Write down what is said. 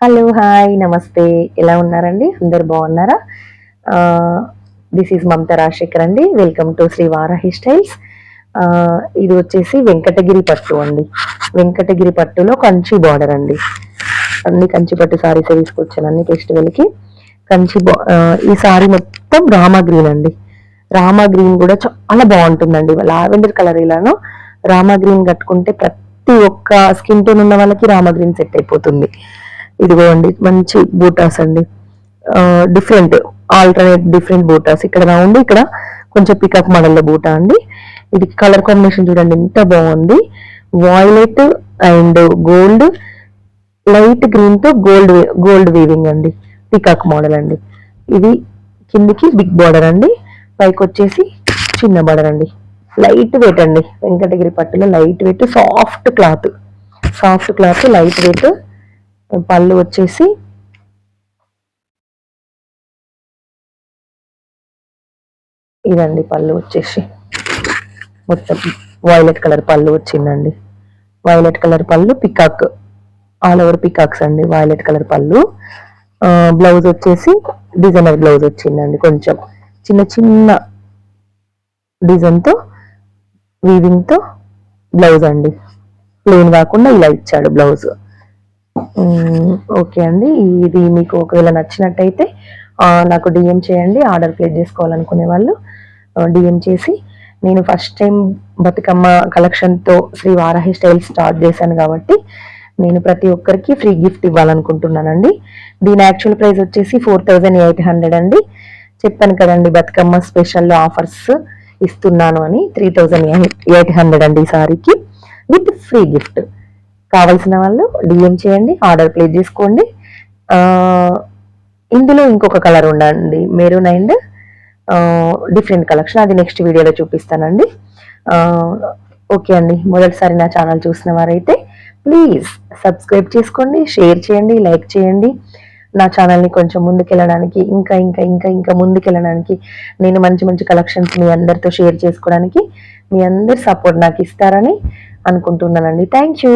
Hello, hi, నమస్తే. ఎలా ఉన్నారండి? అందరు బాగున్నారా? దిస్ ఈజ్ మమతా రాజశేఖర్ అండి. Welcome to Shri Varahi styles. ఇది వచ్చేసి వెంకటగిరి పట్టు అండి. వెంకటగిరి పట్టులో కంచి బార్డర్ అండి. అన్ని కంచి పట్టు సారీస్ తీసుకొచ్చాను అన్ని ఫెస్టివల్కి. ఈ సారీ మొత్తం రామా గ్రీన్ అండి. రామా గ్రీన్ కూడా చాలా బాగుంటుందండి. లావెండర్ కలర్ ఇలాను రామా గ్రీన్ కట్టుకుంటే ప్రతి ఒక్క స్కిన్ టోన్ ఉన్న వాళ్ళకి రామా గ్రీన్ సెట్ అయిపోతుంది. ఇదిగోండి మంచి బూటాస్ అండి. Different alternate different buttas. ఇక్కడ రౌండ్, ఇక్కడ కొంచెం పికప్ మోడల్లో బూటా అండి. ఇది కలర్ కాంబినేషన్ చూడండి ఎంత బాగుంది. Violet and gold, light green తో గోల్డ్ వీవింగ్ అండి. పికాక్ మోడల్ అండి. ఇది కిందికి బిగ్ బార్డర్ అండి, పైకి వచ్చేసి చిన్న బార్డర్ అండి. లైట్ వెయిట్ అండి. వెంకటగిరి పట్టులో light weight, soft cloth light weight. పళ్ళు వచ్చేసి ఇదండి. పళ్ళు వచ్చేసి మొత్తం వైలెట్ కలర్ పళ్ళు వచ్చిందండి. వైలెట్ కలర్ పళ్ళు, పికాక్ ఆల్ ఓవర్ పికాక్స్ అండి. వైలెట్ కలర్ పళ్ళు. బ్లౌజ్ వచ్చేసి డిజైనర్ బ్లౌజ్ వచ్చిందండి. కొంచెం చిన్న చిన్న డిజైన్తో వీవింగ్తో బ్లౌజ్ అండి. ప్లెయిన్ కాకుండా ఇలా ఇచ్చాడు బ్లౌజ్. ఓకే అండి. ఇది మీకు ఒకవేళ నచ్చినట్టయితే నాకు డిఎం చేయండి. ఆర్డర్ ప్లేస్ చేసుకోవాలనుకునే వాళ్ళు డిఎం చేసి. నేను ఫస్ట్ టైం బతుకమ్మ కలెక్షన్తో శ్రీ వారాహి స్టైల్ స్టార్ట్ చేశాను కాబట్టి నేను ప్రతి ఒక్కరికి ఫ్రీ గిఫ్ట్ ఇవ్వాలనుకుంటున్నానండి. దీని యాక్చువల్ ప్రైస్ వచ్చేసి 4800 అండి. చెప్పాను కదండి బతుకమ్మ స్పెషల్ ఆఫర్స్ ఇస్తున్నాను అని. 3800 అండి ఈ సారీకి విత్ ఫ్రీ గిఫ్ట్. కావాల్సిన వాళ్ళు డిఎం చేయండి, ఆర్డర్ ప్లేస్ చేసుకోండి. ఇందులో ఇంకొక కలర్ ఉండండి, మెరూన్ అండ్ డిఫరెంట్ కలెక్షన్. అది నెక్స్ట్ వీడియోలో చూపిస్తానండి. ఓకే అండి. మొదటిసారి నా ఛానల్ చూసిన వారైతే ప్లీజ్ సబ్స్క్రైబ్ చేసుకోండి, షేర్ చేయండి, లైక్ చేయండి. నా ఛానల్ని కొంచెం ముందుకెళ్ళడానికి, ఇంకా ఇంకా ఇంకా ఇంకా ముందుకెళ్ళడానికి, నేను మంచి మంచి కలెక్షన్స్ మీ అందరితో షేర్ చేసుకోవడానికి మీ అందరి సపోర్ట్ నాకు ఇస్తారని అనుకుంటున్నానండి. Thank you.